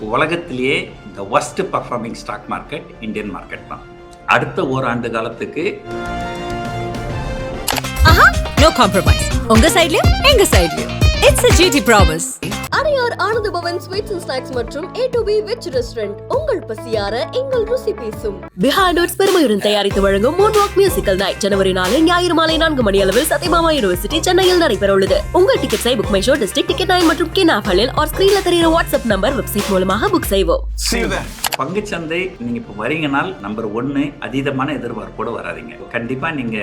உலகத்திலேயே the worst performing stock market Indian market தான். அடுத்த ஓராண்டு காலத்துக்கு நோ காம்ப்ரமைஸ். உங்க சைடுலயும் எங்க சைடுலயும். It's a GT promise. Adyar Ananda Bhavan sweets and snacks மற்றும் A2B வெஜ் ரெஸ்டாரண்ட் உங்கள் பசியார எங்கள் ருசி பேசும். பிஹாண்டோட்ஸ் பெருமையுடன் தயாரித்து வழங்கும் மூன் வாக் மியூசிக்கல் நைட் ஜனவரி 4 ஞாயிறு மாலை 4 மணி அளவில் சத்யபாமா யூனிவர்சிட்டி சென்னையில் நடைபெற உள்ளது. உங்கள் டிக்கெட்ஸை Book My Show District ticket 9 மற்றும் கினாஃபலில் ஆர் ஸ்கிரீன்ல தெரியுற வாட்ஸ்அப் நம்பர் வெப்சைட் மூலமாக புக் செய்வோம். பங்குச்சந்தை நீங்க இப்ப வரீங்கனால் நம்பர் 1 அதீதமான எதிர்பார்ப்போடு வராதீங்க. கண்டிப்பா நீங்க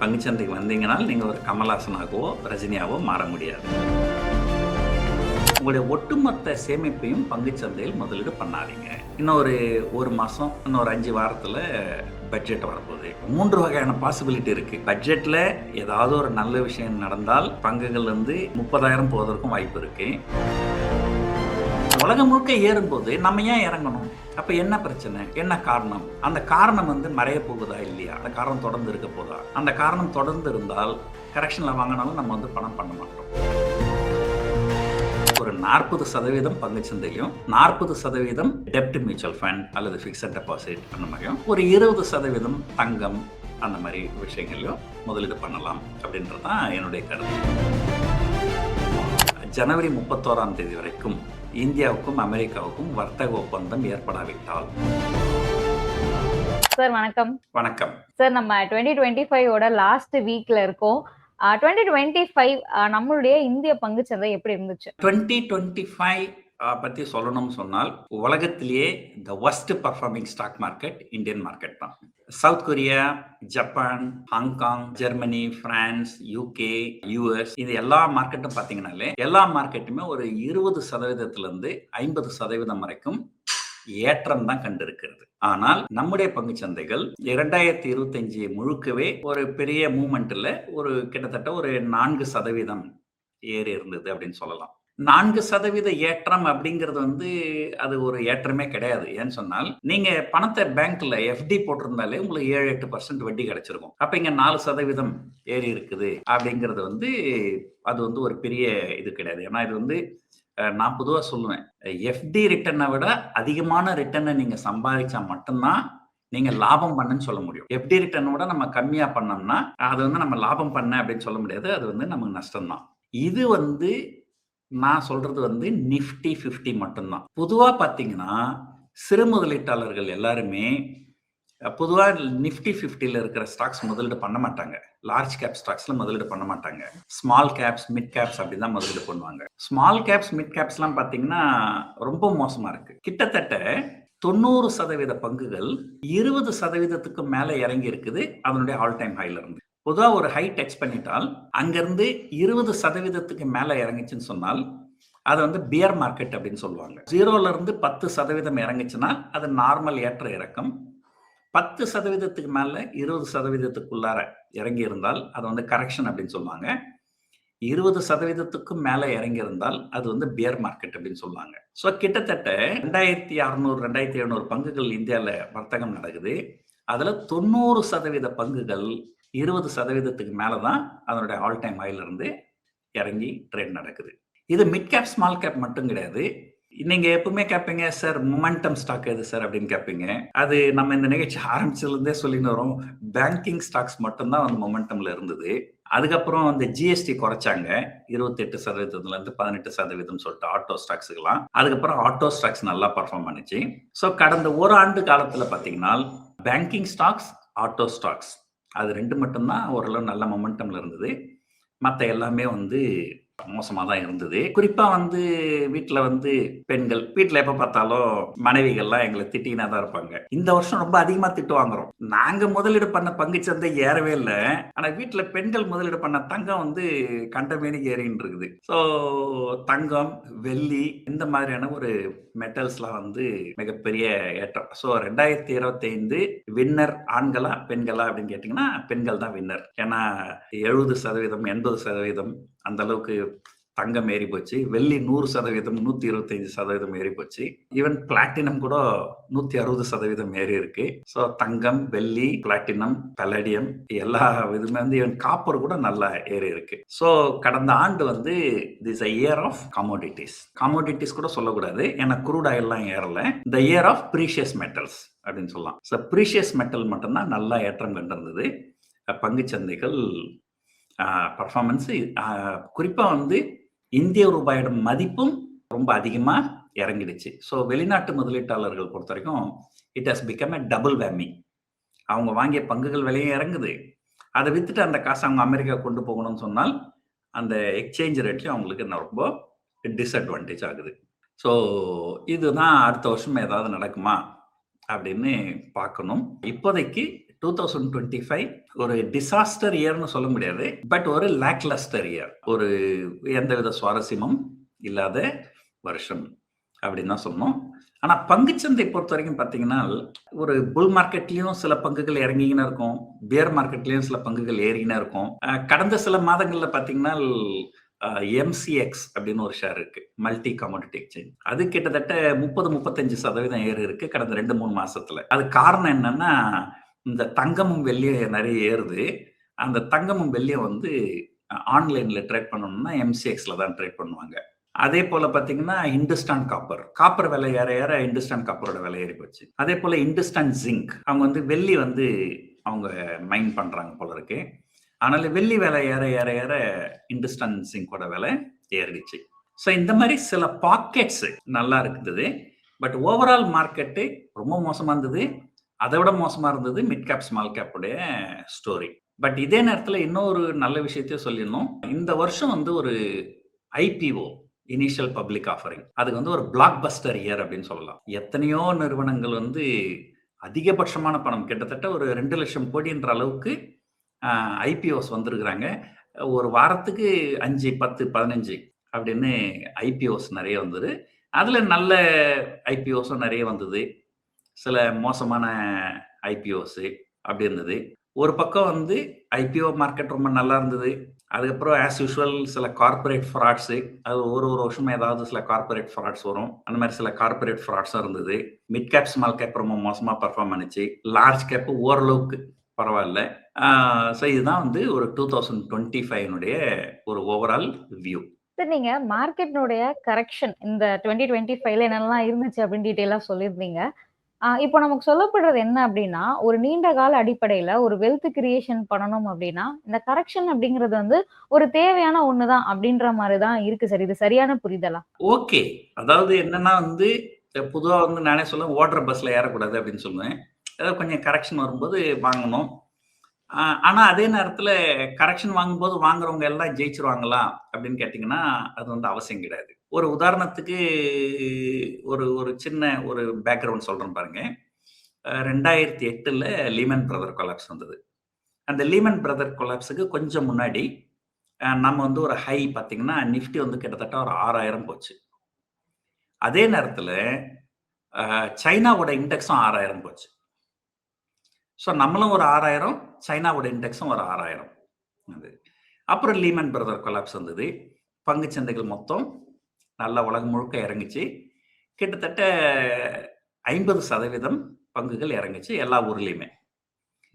பங்குச்சந்தைக்கு வந்தீங்கனால் நீங்க ஒரு கமல்ஹாசனாகவோ ரஜினியாவோ மாற முடியாது. உங்களுடைய ஒட்டுமொத்த சேமிப்பையும் பங்குச்சந்தையில் முதலீடு பண்ணாதீங்க. இன்னும் ஒரு மாசம், இன்னும் ஒரு 5 வாரத்துல பட்ஜெட் வரப்போகுது. 3 வகையான பாசிபிலிட்டி இருக்கு. பட்ஜெட்ல ஏதாவது ஒரு நல்ல விஷயம் நடந்தால் பங்குகள் 30,000 போவதற்கும் வாய்ப்பு இருக்கு. உலகம் முழுக்க ஏறும்போது நம்ம ஏன் இறங்கணும்? அப்ப என்ன பிரச்சனை, என்ன காரணம்? அந்த காரணம் மறைய போகுதா இல்லையா? அந்த காரணம் தொடர்ந்து இருக்க போதா? அந்த காரணம் தொடர்ந்து இருந்தால் கரெக்ஷன்ல வாங்கினாலும் நம்ம பணம் பண்ண மாட்டோம். ஒரு 40% பங்குச்சந்தையிலும் 40% டெப்ட் மியூச்சுவல் ஃபண்ட் அல்லது ஃபிக்ஸட் டெபாசிட் அந்த மாதிரியும் ஒரு 20% தங்கம் அந்த மாதிரி விஷயங்களையும் முதலீடு பண்ணலாம் அப்படின்றது தான் என்னுடைய கருத்து. ஜனவரி 31ஆம் தேதி வரைக்கும் இந்தியாவுக்கும் அமெரிக்காவுக்கும் வர்த்தக ஒப்பந்தம் ஏற்படாவிட்டால். சார் வணக்கம். வணக்கம் சார், நம்ம 2025 லாஸ்ட் வீக்ல இருக்கோம். 2025 நம்மளுடைய இந்திய பங்குச்சந்தை எப்படி இருந்துச்சு? 2025 பத்தி சொல்லணும்னு சொன்னால் உலகத்திலேயே the worst performing stock market Indian market தான். South Korea, Japan, Hong Kong, Germany, France, UK, US இது எல்லா மார்க்கெட்டும் பார்த்தீங்கன்னாலே எல்லா மார்க்கெட்டுமே ஒரு 20% 50% வரைக்கும் ஏற்றம் தான் கண்டிருக்கிறது. ஆனால் நம்முடைய பங்குச்சந்தைகள் 2025 முழுக்கவே ஒரு பெரிய மூவ்மெண்ட்ல கிட்டத்தட்ட ஒரு 4% ஏறி இருந்தது அப்படின்னு சொல்லலாம். 4% ஏற்றம் அப்படிங்கிறது அது ஒரு ஏற்றமே கிடையாது. ஏன்னு சொன்னால் நீங்க பணத்தை பேங்க்ல FD போட்டிருந்தாலே உங்களுக்கு 7-8% வட்டி கிடைச்சிருக்கும். அப்ப இங்க 4% ஏறி இருக்குது அப்படிங்கிறது அது ஒரு பெரிய இது கிடையாது. ஏன்னா இது நான் பொதுவாக சொல்லுவேன், FD ரிட்டர்னை விட அதிகமான ரிட்டர்னை நீங்க சம்பாதிச்சா மட்டும்தான் நீங்க லாபம் பண்ணன்னு சொல்ல முடியும். FD ரிட்டர்னை விட நம்ம கம்மியா பண்ணோம்னா அது நம்ம லாபம் பண்ண அப்படின்னு சொல்ல முடியாது. அது நமக்கு நஷ்டம் தான். இது நான் சொல்றது நிஃப்டி 50 மட்டும்தான். பொதுவா பாத்தீங்கன்னா சிறு முதலீட்டாளர்கள் எல்லாருமே பொதுவா நிஃப்டி 50ல இருக்கிற ஸ்டாக்ஸ் முதலீடு பண்ண மாட்டாங்க. லார்ஜ் கேப் ஸ்டாக்ஸ்ல முதலீடு பண்ண மாட்டாங்க. ஸ்மால் கேப்ஸ், மிட் கேப்ஸ் அப்படிதான் முதலீடு பண்ணுவாங்க. ஸ்மால் கேப்ஸ், மிட் கேப்ஸ் எல்லாம் பாத்தீங்கன்னா ரொம்ப மோசமா இருக்கு. கிட்டத்தட்ட 90% பங்குகள் 20%க்கு மேல இறங்கி இருக்குது அதனுடைய ஆல் டைம் ஹைல இருந்து. பொதுவா ஒரு ஹை டச் பண்ணிட்டால் அங்கிருந்து 20%க்கு மேல இறங்கிச்சுன்னு சொன்னால் அது பியர் மார்க்கெட் அப்படின்னு சொல்லுவாங்க. 0ல இருந்து 10% இறங்குச்சுன்னா அது நார்மல் ஏற்ற இறக்கம். 10%க்கு மேல 20%க்குள்ளார இறங்கி இருந்தால் அது கரெக்ஷன் அப்படின்னு சொல்லுவாங்க. 20%க்கும் மேல இறங்கி இருந்தால் அது பியர் மார்க்கெட் அப்படின்னு சொல்லுவாங்க. ஸோ கிட்டத்தட்ட 2600-2700 பங்குகள் இந்தியாவில் வர்த்தகம் நடக்குது. அதுல 90% பங்குகள் 20%க்கு மேலதான் அதனுடைய ஆல் டைம் ஹைல இருந்து இறங்கி ட்ரேட் நடக்குது. இது மிட் கேப், ஸ்மால் கேப் மட்டும் கிடையாது. நீங்க எப்பவுமே கேட்பீங்க, சார் மொமெண்டம் ஸ்டாக் எது சார் அப்படின்னு கேட்பீங்க. அது நம்ம இந்த நிகழ்ச்சி ஆரம்பிச்சதுல இருந்தே சொல்லிட்டு வரோம். பேங்கிங் ஸ்டாக்ஸ் மட்டும்தான் மொமெண்டம்ல இருந்தது. அதுக்கப்புறம் GST குறைச்சாங்க 28%ல இருந்து 18% சொல்லிட்டு ஆட்டோ ஸ்டாக்ஸுக்கெல்லாம். அதுக்கப்புறம் ஆட்டோ ஸ்டாக்ஸ் நல்லா பர்ஃபார்ம் பண்ணுச்சு. ஸோ கடந்த ஒரு ஆண்டு காலத்துல பாத்தீங்கன்னா பேங்கிங் ஸ்டாக்ஸ், ஆட்டோ ஸ்டாக்ஸ் அது 2 மட்டும்தான் ஓரளவு நல்ல மொமெண்டம்ல இருந்தது. மற்ற எல்லாமே மோசமா தான் இருந்தது. குறிப்பா வீட்டுல பெண்கள் வீட்டுல எப்ப பார்த்தாலும் மனைவிகள்லாம் எங்களை திட்டினா தான் இருப்பாங்க. இந்த வருஷம் ரொம்ப அதிகமா திட்டு வாங்குறோம். நாங்க முதலீடு பண்ண பங்குச்சந்தை ஏறவே இல்லை, ஆனா வீட்டுல பெண்கள் முதலீடு பண்ண தங்கம் கண்டமேனிக்கு ஏறின்னு இருக்குது. ஸோ தங்கம், வெள்ளி இந்த மாதிரியான ஒரு மெட்டல்ஸ்லாம் மிகப்பெரிய ஏற்றம். ஸோ 2025 வின்னர் ஆண்களா பெண்களா அப்படின்னு கேட்டீங்கன்னா பெண்கள் தான் வின்னர். ஏன்னா 70%, 80% அந்த அளவுக்கு தங்கம் ஏறி போச்சு. வெள்ளி 100%, 125% ஏறி போச்சு. ஈவன் பிளாட்டினம் கூட 160% ஏறி இருக்கு. ஸோ தங்கம், வெள்ளி, பிளாட்டினம், பல்லடியம் எல்லா இதுமே வந்து ஈவன் காப்பர் கூட நல்லா ஏறி இருக்கு. ஸோ கடந்த ஆண்டு வந்து this a year of commodities. Commodities கூட சொல்லக்கூடாது, ஏன்னா குரூட் ஆயில்லாம் ஏறல. The year of precious metals அப்படின்னு சொல்லலாம். ஸோ ப்ரீஷியஸ் மெட்டல் மட்டும்தான் நல்லா ஏற்றம் கண்டிருந்தது. பங்குச்சந்தைகள் பர்ஃபார்மன்ஸ் குறிப்பாக வந்து இந்திய ரூபாயோட மதிப்பும் ரொம்ப அதிகமாக இறங்கிடுச்சு. ஸோ வெளிநாட்டு முதலீட்டாளர்கள் பொறுத்த வரைக்கும் it has become a double whammy. அவங்க வாங்கிய பங்குகள் விலையும் இறங்குது, அதை வித்துட்டு அந்த காசை அவங்க அமெரிக்கா கொண்டு போகணும்னு சொன்னால் அந்த எக்ஸ்சேஞ்ச் ரேட்லையும் அவங்களுக்கு ரொம்ப டிஸ்அட்வான்டேஜ் ஆகுது. ஸோ இதுதான் அடுத்த வருஷம் ஏதாவது நடக்குமா அப்படின்னு பார்க்கணும். இப்போதைக்கு 2025 ஒரு டிசாஸ்டர் இயர்னு சொல்ல முடியாது, பட் ஒரு லேக்லஸ்டர் இயர், ஒரு எந்தவித சுவாரஸ்யமும் இல்லாத வருஷம் அப்படின்னு தான் சொன்னோம். ஆனால் பங்குச்சந்தை பொறுத்த வரைக்கும் பார்த்தீங்கன்னா, ஒரு புல் மார்க்கெட்லேயும் சில பங்குகள் இறங்கிக்கின்னு இருக்கும், பியர் மார்க்கெட்லேயும் சில பங்குகள் ஏறிக்கினே இருக்கும். கடந்த சில மாதங்களில் பார்த்தீங்கன்னா எம்சிஎக்ஸ் அப்படின்னு ஒரு ஷேர் இருக்கு, மல்டி கமோடிட்டி எக்ஸ்சேஞ்ச். அது கிட்டத்தட்ட 30-35% ஏறி இருக்கு கடந்த 2-3 மாசத்துல. அது காரணம் என்னன்னா, இந்த தங்கமும் வெள்ளியும் நிறைய ஏறுது. அந்த தங்கமும் வெள்ளியும் வந்து ஆன்லைன்ல ட்ரேட் பண்ணணும்னா எம்சிஎக்ஸ்ல தான் ட்ரேட் பண்ணுவாங்க. அதே போல பாத்தீங்கன்னா இந்துஸ்தான் காப்பர் விலை ஏற ஏற இந்துஸ்தான் காப்பரோட விலை ஏறி போச்சு. அதே போல இந்துஸ்தான் ஜிங்க், அவங்க வந்து வெள்ளி வந்து அவங்க மைன் பண்றாங்க போல இருக்கு. ஆனால் வெள்ளி விலை ஏற ஏற ஏற இந்துஸ்தான் ஜிங்கோட விலை ஏறிடுச்சு. ஸோ இந்த மாதிரி சில பாக்கெட்ஸ் நல்லா இருக்குது, பட் ஓவரால் மார்க்கெட்டு ரொம்ப மோசமா இருந்தது. அதை விட மோசமா இருந்தது மிட் கேப் ஸ்மால் கேப்புடைய ஸ்டோரி. பட் இதே நேரத்தில் இன்னொரு நல்ல விஷயத்தையும் சொல்லிடணும். இந்த வருஷம் வந்து ஒரு ஐபிஓ, இனிஷியல் பப்ளிக் ஆஃபரிங், அதுக்கு வந்து ஒரு பிளாக் பஸ்டர் இயர் அப்படின்னு சொல்லலாம். எத்தனையோ நிறுவனங்கள் வந்து அதிகபட்சமான பணம் கிட்டத்தட்ட ஒரு 2 லட்சம் கோடின்ற அளவுக்கு ஐபிஓஸ் வந்திருக்கிறாங்க. ஒரு வாரத்துக்கு 5, 10, 15 அப்படின்னு ஐபிஓஸ் நிறைய வந்தது. அதில் நல்ல ஐபிஓஸும் நிறைய வந்தது, சில மோசமான ஐபிஓஸ் அப்படி இருந்தது. ஒரு பக்கம் வந்து ஐபிஓ மார்க்கெட் ரொம்ப நல்லா இருந்தது. அதுக்கப்புறம் ஆஸ் யூஷுவல் சில கார்பரேட் ஃப்ராட்ஸு, அது ஒரு வருஷம் ஏதாவது சில கார்பரேட் ஃப்ராட்ஸ் வரும். அந்த மாதிரி சில கார்பரேட் ஃப்ராட்ஸும் இருந்தது. மிட் கேப் ஸ்மால் கேப் ரொம்ப மோசமாக பர்ஃபார்ம் பண்ணிச்சு. லார்ஜ் கேப் ஓரளவுக்கு பரவாயில்ல. ஸோ இதுதான் வந்து ஒரு 2025 ஒரு ஓவரால் வியூ. சார், நீங்க மார்க்கெட்னுடைய கரெக்ஷன் இந்த 2025ல என்னெல்லாம் இருந்துச்சு அப்படின்னு டீட்டெயிலாக சொல்லியிருந்தீங்க. இப்போ நமக்கு சொல்லப்படுறது என்ன அப்படின்னா, ஒரு நீண்ட கால அடிப்படையில ஒரு வெல்த் கிரியேஷன் பண்ணணும் அப்படின்னா இந்த கரெக்ஷன் அப்படிங்கிறது வந்து ஒரு தேவையான ஒண்ணுதான் அப்படின்ற மாதிரி தான் இருக்கு சார். இது சரியான புரிதலா? ஓகே, அதாவது என்னன்னா வந்து பொதுவாக வந்து நானே சொல்லுவேன், ஓடுற பஸ்ல ஏறக்கூடாது அப்படின்னு சொல்லுவேன். ஏதாவது கொஞ்சம் கரெக்ஷன் வரும்போது வாங்கணும். ஆனால் அதே நேரத்தில் கரெக்ஷன் வாங்கும்போது வாங்குறவங்க எல்லாம் ஜெயிச்சிருவாங்களா அப்படின்னு கேட்டிங்கன்னா அது வந்து அவசியம் கிடையாது. ஒரு உதாரணத்துக்கு ஒரு சின்ன ஒரு பேக்ரவுண்ட் சொல்கிறேன் பாருங்க. 2008ல் லீமன் பிரதர் கொலாப்ஸ் வந்தது. அந்த லீமன் பிரதர் கொலாப்ஸுக்கு கொஞ்சம் முன்னாடி நம்ம வந்து ஒரு ஹை பார்த்தீங்கன்னா நிஃப்டி வந்து கிட்டத்தட்ட ஒரு 6000 போச்சு. அதே நேரத்தில் சைனாவோட இண்டெக்ஸும் 6000 போச்சு. ஸோ நம்மளும் ஒரு 6000, சைனாவோட இண்டெக்ஸும் ஒரு 6000. அது அப்புறம் லீமன் பிரதர் கொலாப்ஸ் வந்தது. பங்குச்சந்தைகள் மொத்தம் நல்லா உலகம் முழுக்க இறங்குச்சு. கிட்டத்தட்ட 50% பங்குகள் இறங்குச்சு எல்லா ஊர்லேயுமே.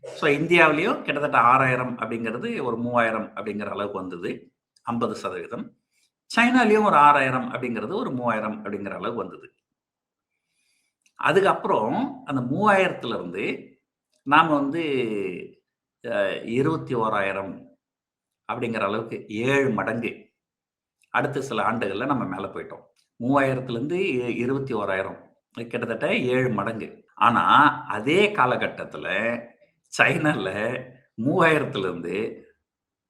ஸோ இந்தியாவிலையும் கிட்டத்தட்ட 6000 அப்படிங்கிறது ஒரு 3000 அப்படிங்கிற அளவுக்கு வந்தது, 50%. சைனாலையும் ஒரு 6000 அப்படிங்கிறது ஒரு 3000 அப்படிங்கிற அளவுக்கு வந்தது. அதுக்கப்புறம் அந்த 3000த்திலிருந்து நாம் வந்து 21,000 அப்படிங்கிற அளவுக்கு 7 மடங்கு அடுத்த சில ஆண்டுகளில் நம்ம மேலே போயிட்டோம். 3000லேருந்து 21,000 கிட்டத்தட்ட 7 மடங்கு. ஆனால் அதே காலகட்டத்தில் சைனாவில் 3000லேருந்து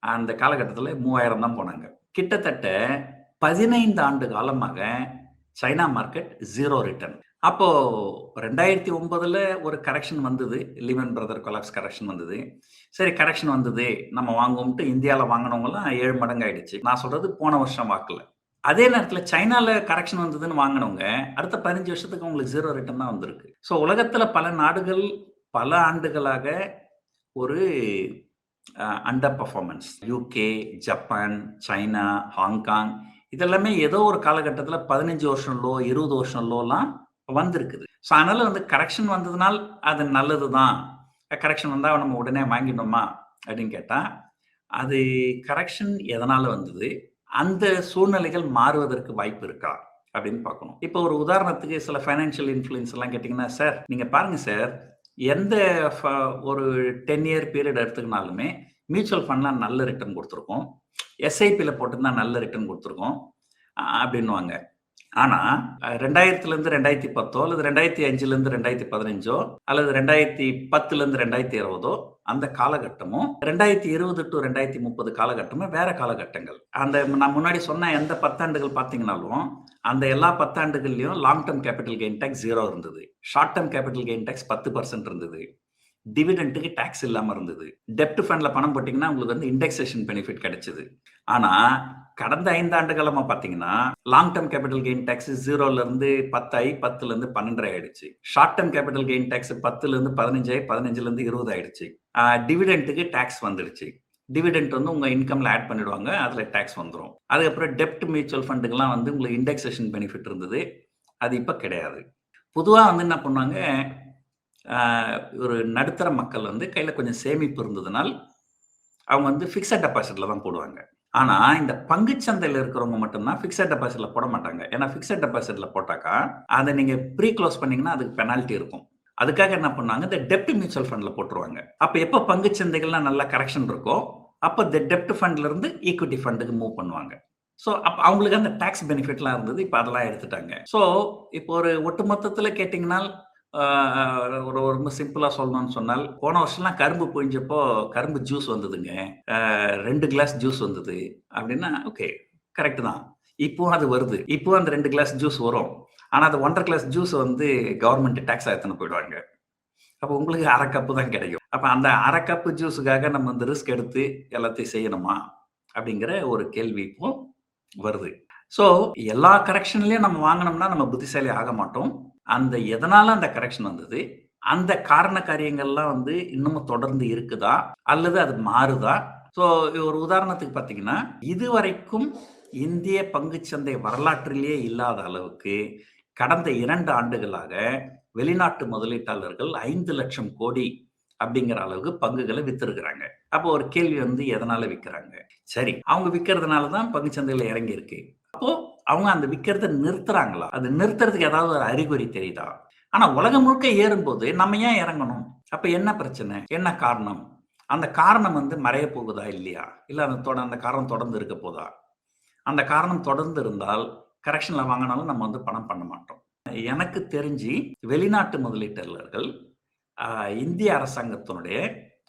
அந்த காலகட்டத்தில் 3000 தான் போனாங்க. கிட்டத்தட்ட 15 ஆண்டு காலமாக சைனா மார்க்கெட் 0 ரிட்டர்ன். அப்போ 2009ல் ஒரு கரெக்ஷன் வந்தது, லீமன் பிரதர் கொலாப்ஸ் கரெக்ஷன் வந்தது. சரி, கரெக்ஷன் வந்தது, நம்ம வாங்குவோம்ட்டு இந்தியாவில் வாங்கினவங்கலாம் 7 மடங்கு ஆயிடுச்சு. நான் சொல்றது போன வருஷம் வாக்கில். அதே நேரத்தில் சைனாவில் கரெக்ஷன் வந்ததுன்னு வாங்கினவங்க அடுத்த 15 வருஷத்துக்கு அவங்களுக்கு 0 ரிட்டர்ன் தான் வந்திருக்கு. ஸோ உலகத்தில் பல நாடுகள் பல ஆண்டுகளாக ஒரு under performance, UK, Japan, China, Hong Kong இதெல்லாமே ஏதோ ஒரு காலகட்டத்துல 15 வருஷம் லோ, 20 வருஷம் லோலாம் வந்திருக்குது. ஸோ அதனால வந்து கரெக்ஷன் வந்ததுனால் அது நல்லது தான். கரெக்ஷன் வந்தா நம்ம உடனே வாங்கிடணுமா? அப்படின்னு கேட்டா, அது கரெக்ஷன் எதனால வந்தது? அந்த சூழ்நிலைகள் மாறுவதற்கு வாய்ப்பு இருக்கா? அப்படின்னு பார்க்கணும். இப்போ ஒரு உதாரணத்துக்கு சில ஃபைனான்ஷியல் இன்ஃப்ளூயன்ஸ் எல்லாம் கேட்டீங்கன்னா, சார் நீங்க பாருங்க சார், எந்த ஃப ஒரு 10 இயர் பீரியட் எடுத்துக்கினாலுமே மியூச்சுவல் ஃபண்ட்ல நல்ல ரிட்டர்ன் குடுத்துருக்கும். எஸ்ஐபில போட்டிருந்தா நல்ல ரிட்டர்ன் குடுத்துருக்கும். அப்படின்னுவாங்க. ஆனா 2000லேருந்து 2010 அல்லது 2005லேருந்து 2015 அல்லது 2010லேருந்து 2020 அந்த காலகட்டமும் 2020 டு 2030 காலகட்டமும் வேற காலகட்டங்கள். அந்த நான் முன்னாடி சொன்ன எந்த 10 ஆண்டுகள் பார்த்தீங்கனாலும், அந்த எல்லா 10 ஆண்டுகள்லயும் long term capital gain tax 0 இருந்தது. Short term capital gain tax 10% இருந்தது. டிவிடெண்டுக்கு டாக்ஸ் இல்லாம இருந்தது. டெப்ட் ஃபண்ட்ல பணம் போட்டீங்கன்னா உங்களுக்கு வந்து இண்டெக்ஸேஷன் பெனிஃபிட் கிடைச்சது. ஆனா கடந்த 5 ஆண்டு காலமா பார்த்தீங்கன்னா, long term capital gain tax 0லேருந்து 10 ஆயி 10லேருந்து 12 ஆயிடுச்சு. Short term capital gain tax 10லேருந்து 15 ஆயி 15லேருந்து 20 ஆயிடுச்சு. டிவிடெண்டுக்கு டாக்ஸ் வந்துடுச்சு. டிவிடெண்ட் வந்து உங்க இன்கம்ல ஆட் பண்ணிடுவாங்க. அதுல டாக்ஸ் வந்துரும். அதுக்கப்புறம் டெப்ட் மியூச்சுவல் ஃபண்டுக்கெல்லாம் வந்து உங்களுக்கு இண்டெக்ஸேஷன் பெனிஃபிட் இருந்தது. அது இப்ப கிடையாது. பொதுவா வந்து என்ன பண்ணுவாங்க, ஒரு நடுத்தர மக்கள் வந்து கையில கொஞ்சம் சேமிப்பு இருந்ததுனால், அவங்க வந்து பிக்ஸட் டெபாசிட்ல தான் போடுவாங்க. ஆனா இந்த பங்குச் சந்தையில இருக்கிறவங்க மட்டும் தான் பிக்ஸட் டெபாசிட்ல போட மாட்டாங்க. ஏன்னா பிக்ஸட் டெபாசிட்ல போட்டாக்கா, அத நீங்க ப்ரீ குளோஸ் பண்ணீங்கன்னா அதுக்கு பெனால்டி இருக்கும். அதுக்காக என்ன பண்ணாங்க, இந்த டெப்ட் மியூச்சுவல் ஃபண்ட்ல போட்டுருவாங்க. அப்ப எப்ப பங்குச் சந்தைகள்லாம் நல்ல கரெக்ஷன் இருக்கோ, அப்ப இந்த டெப்ட் ஃபண்ட்ல இருந்து ஈக்விட்டி ஃபண்டுக்கு மூவ் பண்ணுவாங்க. ஸோ அப்ப அவங்களுக்கு அந்த டாக்ஸ் பெனிஃபிட்லாம் இருந்தது. இப்ப அதெல்லாம் எடுத்துட்டாங்க. ஸோ இப்போ ஒரு ஒட்டுமொத்தத்துல கேட்டீங்கன்னா, ஒரு ரொம்ப சிம்பிளா சொல்லணும்னு சொன்னால், போன வருஷம்லாம் கரும்பு புழிஞ்சப்போ கரும்பு ஜூஸ் வந்ததுங்க. 2 கிளாஸ் ஜூஸ் வந்தது. அப்படின்னா ஓகே, கரெக்ட் தான். இப்பவும் அது வருது. இப்பவும் அந்த 2 கிளாஸ் ஜூஸ் வரும். ஆனா அது 1.5 கிளாஸ் ஜூஸ் வந்து கவர்மெண்ட் டாக்ஸ் எடுத்துன்னு போயிடுவாங்க. அப்ப உங்களுக்கு 1/2 கப்பு தான் கிடைக்கும். அப்ப அந்த 1/2 கப்பு ஜூஸுக்காக நம்ம இந்த ரிஸ்க் எடுத்து எல்லாத்தையும் செய்யணுமா? அப்படிங்கிற ஒரு கேள்வி இப்போ வருது. ஸோ எல்லா கரெக்ஷன்லயும் நம்ம வாங்கினோம்னா நம்ம புத்திசாலி ஆக மாட்டோம். அந்த எதனால அந்த கரெக்ஷன் வந்தது, அந்த காரண காரியங்கள்லாம் வந்து இன்னமும் தொடர்ந்து இருக்குதா? அல்லது அது மாறுதா? ஸோ ஒரு உதாரணத்துக்கு பார்த்தீங்கன்னா, இதுவரைக்கும் இந்திய பங்குச்சந்தை வரலாற்றிலேயே இல்லாத அளவுக்கு கடந்த 2 ஆண்டுகளாக வெளிநாட்டு முதலீட்டாளர்கள் 5 லட்சம் கோடி அப்படிங்கிற அளவுக்கு பங்குகளை வித்திருக்கிறாங்க. அப்போ ஒரு கேள்வி வந்து எதனால விற்கிறாங்க? சரி, அவங்க விற்கிறதுனால தான் பங்குச்சந்தையில இறங்கி இருக்கு. அப்போ அவங்க அந்த விற்கிறத நிறுத்துறாங்களா? அது நிறுத்துறதுக்கு ஏதாவது ஒரு அறிகுறி தெரியுதா? ஆனா உலகம் முழுக்க ஏறும்போது நம்ம ஏன் இறங்கணும்? அப்ப என்ன பிரச்சனை? என்ன காரணம்? அந்த காரணம் வந்து மறைய போகுதா இல்லையா? இல்ல அந்த காரணம் தொடர்ந்து இருக்க போதா? அந்த காரணம் தொடர்ந்து இருந்தால் கரெக்ஷன்ல வாங்கினாலும் நம்ம வந்து பணம் பண்ண மாட்டோம். எனக்கு தெரிஞ்சு வெளிநாட்டு முதலீட்டாளர்கள் இந்திய அரசாங்கத்தினுடைய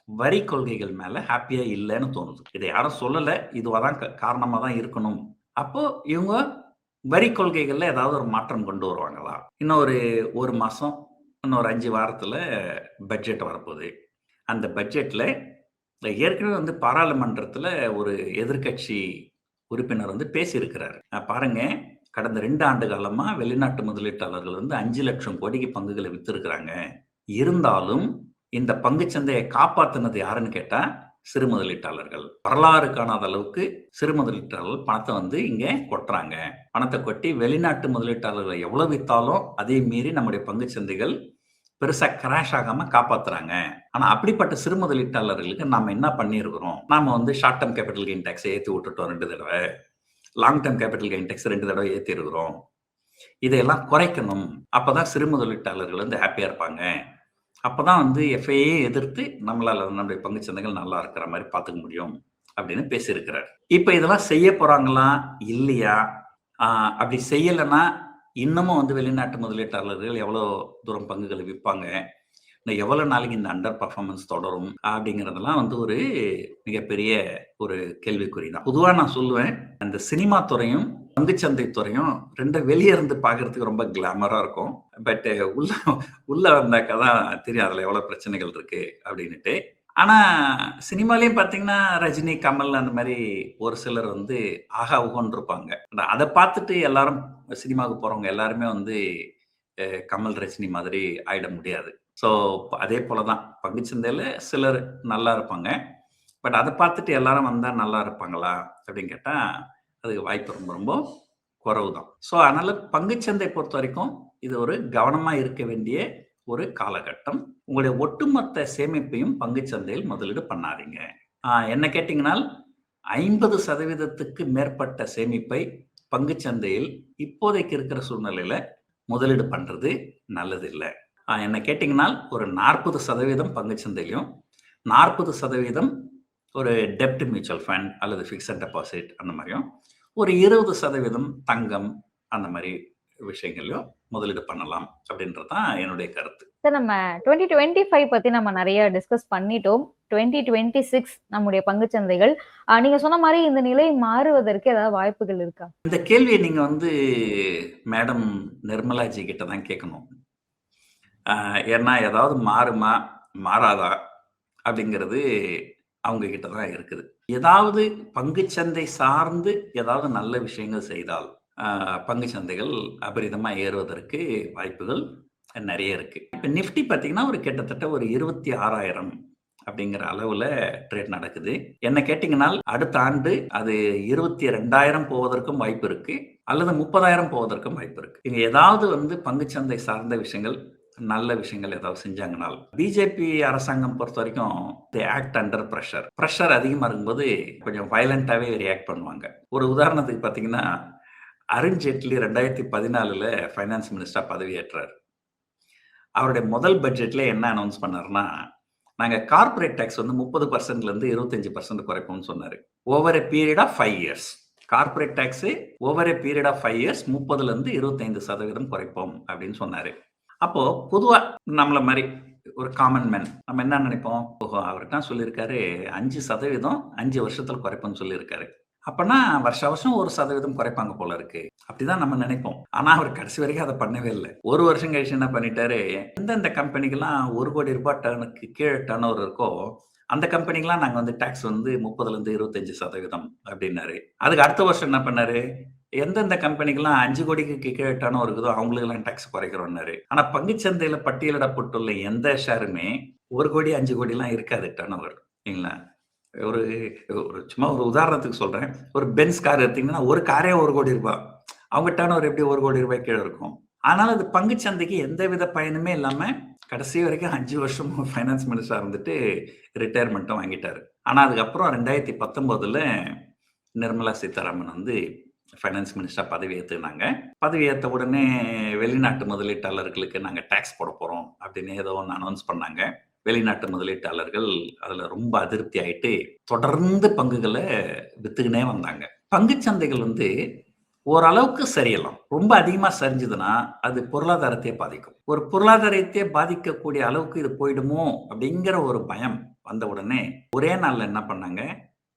வரி கொள்கைகள் மேல ஹாப்பியா இல்லைன்னு தோணுது. இதை யாரும் சொல்லல. இதுவாதான் காரணமா தான் இருக்கணும். அப்போ இவங்க வரி கொள்கைகள்ல ஏதாவது ஒரு மாற்றம் கொண்டு வருவாங்களா? இன்னும் ஒரு மாசம், இன்னும் ஒரு 5 வாரத்துல பட்ஜெட் வரப்போகுது. அந்த பட்ஜெட்ல ஏற்கனவே வந்து பாராளுமன்றத்துல ஒரு எதிர்க்கட்சி உறுப்பினர் வந்து பேசியிருக்கிறார். பாருங்க, கடந்த 2 ஆண்டு காலமா வெளிநாட்டு முதலீட்டாளர்கள் வந்து 5 லட்சம் கோடிக்கு பங்குகளை வித்திருக்கிறாங்க. இருந்தாலும் இந்த பங்குச்சந்தையை காப்பாத்தினது யாருன்னு கேட்டா சிறு முதலீட்டாளர்கள். வரலாறு காணாத அளவுக்கு சிறு முதலீட்டாளர்கள் பணத்தை வந்து இங்க கொட்டுறாங்க. பணத்தை கொட்டி வெளிநாட்டு முதலீட்டாளர்களை எவ்வளவு வித்தாலும் அதே மீறி நம்முடைய பங்குச்சந்தைகள் பெருசா கிராஷ் ஆகாம காப்பாத்துறாங்க. ஆனா அப்படிப்பட்ட சிறு முதலீட்டாளர்களுக்கு நாம என்ன பண்ணியிருக்கிறோம்? நாம வந்து short term capital gain tax ஏற்றி விட்டுட்டோம் 2 தடவை. Long term capital gain tax 2 தடவை ஏற்றி இருக்கிறோம். இதையெல்லாம் குறைக்கணும். அப்பதான் சிறு முதலீட்டாளர்கள் வந்து ஹாப்பியா இருப்பாங்க. அப்பதான் வந்து எஃப்ஐஏ எதிர்த்து நம்மளால நம்முடைய பங்குச்சந்தைகள் நல்லா இருக்கிற மாதிரி பார்த்துக்க முடியும் அப்படின்னு பேசியிருக்கிறார். இப்ப இதெல்லாம் செய்ய போறாங்களா இல்லையா? அப்படி செய்யலைன்னா இன்னமும் வந்து வெளிநாட்டு முதலீட்டாளர்கள் எவ்வளவு தூரம் பங்குகளை விற்பாங்க, இன்னும் எவ்வளவு நாளைக்கு இந்த அண்டர் பர்ஃபார்மன்ஸ் தொடரும் அப்படிங்கிறதெல்லாம் வந்து ஒரு மிகப்பெரிய ஒரு கேள்விக்குறி தான். பொதுவா நான் சொல்லுவேன், அந்த சினிமா துறையும் பங்குச்சந்தை துறையும் 2 வெளியே இருந்து பார்க்கறதுக்கு ரொம்ப கிளாமரா இருக்கும். பட் உள்ள வந்தாக்கா தான் தெரியும் அதுல எவ்வளவு பிரச்சனைகள் இருக்கு அப்படின்னுட்டு. ஆனா சினிமாலையும் பாத்தீங்கன்னா ரஜினி, கமல் அந்த மாதிரி ஒரு சிலர் வந்து ஆகா ஊகன்னு இருப்பாங்க. அதை பார்த்துட்டு எல்லாரும் சினிமாவுக்கு போறவங்க எல்லாருமே வந்து கமல், ரஜினி மாதிரி ஆயிட முடியாது. ஸோ அதே போலதான் பங்குச்சந்தையில சிலர் நல்லா இருப்பாங்க. பட் அதை பார்த்துட்டு எல்லாரும் வந்தா நல்லா இருப்பாங்களா அப்படின்னு கேட்டா அதுக்கு வாய்ப்பு ரொம்ப ரொம்ப குறைவு தான். ஸோ அதனால பங்குச்சந்தை பொறுத்த வரைக்கும் இது ஒரு கவனமா இருக்க வேண்டிய ஒரு காலகட்டம். உங்களுடைய ஒட்டுமொத்த சேமிப்பையும் பங்குச்சந்தையில் முதலீடு பண்ணாதீங்க. என்ன கேட்டீங்கன்னால் 50% மேற்பட்ட சேமிப்பை பங்குச்சந்தையில் இப்போதைக்கு இருக்கிற சூழ்நிலையில முதலீடு பண்றது நல்லதில்ல. என்ன கேட்டீங்கன்னால் ஒரு 40% பங்குச்சந்தையிலும் 40% ஒரு டெப்ட் மியூச்சுவல் ஃபண்ட் அல்லது ஃபிக்ஸட் டெபாசிட் அந்த மாதிரியும் ஒரு 20% தங்கம் அந்த மாதிரி விஷயங்களையும் முதலீடு பண்ணலாம் அப்படின்றது தான் என்னுடைய கருத்து. சார், நம்ம 2025 பத்தி நம்ம நிறைய டிஸ்கஸ் பண்ணிட்டோம். 2026 நம்முடைய பங்குச்சந்தைகள் நீங்க சொன்ன மாதிரி இந்த நிலை மாறுவதற்கு ஏதாவது வாய்ப்புகள் இருக்கா? இந்த கேள்வியை நீங்க மேடம் நிர்மலாஜி கிட்ட தான் கேட்கணும். ஏன்னா ஏதாவது மாறுமா மாறாதா அப்படிங்கிறது அவங்க கிட்ட தான் இருக்குது. ஏதாவது பங்குச்சந்தை சார்ந்து ஏதாவது நல்ல விஷயங்கள் செய்தால் பங்குச்சந்தைகள் அபரிதமா ஏறுவதற்கு வாய்ப்புகள் நிறைய இருக்கு. இப்ப நிஃப்டி பார்த்தீங்கன்னா ஒரு கிட்டத்தட்ட ஒரு 26,000 அப்படிங்கிற அளவுல ட்ரேட் நடக்குது. என்ன கேட்டீங்கன்னா அடுத்த ஆண்டு அது 22,000 போவதற்கும் வாய்ப்பு இருக்கு, அல்லது 30,000 போவதற்கும் வாய்ப்பு இருக்கு. இங்க ஏதாவது பங்குச்சந்தை சார்ந்த விஷயங்கள் நல்ல விஷயங்கள் ஏதாவது செஞ்சாங்கனால், பிஜேபி அரசாங்கம் பொறுத்த வரைக்கும் தி ஆக்ட் அண்டர் ப்ரெஷர் அதிகமா இருக்கும்போது கொஞ்சம் வயலண்டாவே ரியாக்ட் பண்ணுவாங்க. ஒரு உதாரணத்துக்கு பார்த்தீங்கன்னா அருண் ஜேட்லி 2014 ஃபைனான்ஸ் மினிஸ்டரா பதவியேற்றார். அவருடைய முதல் பட்ஜெட்ல என்ன அனௌன்ஸ் பண்ணாருன்னா, நாங்க கார்பரேட் டாக்ஸ் 30%ல இருந்து 25% குறைப்போம்னு சொன்னாரு. Over a period of 5 years. Corporate tax over a period of 5 years 30ல இருந்து 25% குறைப்போம் அப்படின்னு சொன்னாரு. அப்போ பொதுவா நம்மள மாதிரி ஒரு காமன் மேன் நம்ம என்ன நினைப்போம், அவர் தான் சொல்லியிருக்காரு 5% 5 வருஷத்துல குறைப்போம்னு சொல்லியிருக்காரு, அப்பனா வருஷம் 1% குறைப்பாங்க போல இருக்கு அப்படிதான் நம்ம நினைப்போம். ஆனா அவர் கடைசி வரைக்கும் அதை பண்ணவே இல்லை. ஒரு வருஷம் கழிச்சு என்ன பண்ணிட்டாரு, எந்தெந்த கம்பெனிக்கெல்லாம் 1 கோடி ரூபாய் டர்னுக்கு கீழே டர்ன் ஓவர் இருக்கோ அந்த கம்பெனிக்கெல்லாம் நாங்க டாக்ஸ் 30ல இருந்து 25% அப்படின்னாரு. அதுக்கு அடுத்த வருஷம் என்ன பண்ணாரு, எந்தெந்த கம்பெனிக்கெல்லாம் 5 கோடிக்கு கீழே டர்ன் ஓவர் இருக்குதோ அவங்களுக்கெல்லாம் டாக்ஸ் குறைக்கிறோம்னாரு. ஆனா பங்குச்சந்தையில பட்டியலிடப்பட்டுள்ள எந்த ஷேருமே 1 கோடி 5 கோடி எல்லாம் இருக்காது டர்ன் ஓவர், இல்லைங்களா? ஒரு சும்மா ஒரு உதாரணத்துக்கு சொல்றேன். ஒரு பென்ஸ் கார் எடுத்தீங்கன்னா ஒரு காரே 1 கோடி ரூபாய், அவங்க டர்ன் ஓவர் எப்படி 1 கோடி ரூபாய் கீழே இருக்கும்? ஆனால் அது பங்குச்சந்தைக்கு எந்தவித பயனுமே இல்லாம கடைசி வரைக்கும் 5 வருஷம் ஃபைனான்ஸ் மினிஸ்டரா இருந்துட்டு ரிட்டையர்மெண்ட்டும் வாங்கிட்டாரு. ஆனா அதுக்கப்புறம் 2019ல நிர்மலா சீதாராமன் ஃபைனான்ஸ் மினிஸ்டரா பதவி ஏத்துனாங்க. பதவி ஏற்ற உடனே வெளிநாட்டு முதலீட்டாளர்களுக்கு நாங்க டாக்ஸ் போட போறோம் அப்படின்னு ஏதோ ஒன்று அனௌன்ஸ் பண்ணாங்க. வெளிநாட்டு முதலீட்டாளர்கள் அதுல ரொம்ப அதிருப்தி ஆயிட்டு தொடர்ந்து பங்குகளை வித்துக்கினே வந்தாங்க. பங்குச்சந்தைகள் ஓரளவுக்கு சரியலாம். ரொம்ப அதிகமா சரிஞ்சதுன்னா அது பொருளாதாரத்தையே பாதிக்கும். ஒரு பொருளாதாரத்தையே பாதிக்கக்கூடிய அளவுக்கு இது போயிடுமோ அப்படிங்கிற ஒரு பயம் வந்த உடனே ஒரே நாள்ல என்ன பண்ணாங்க,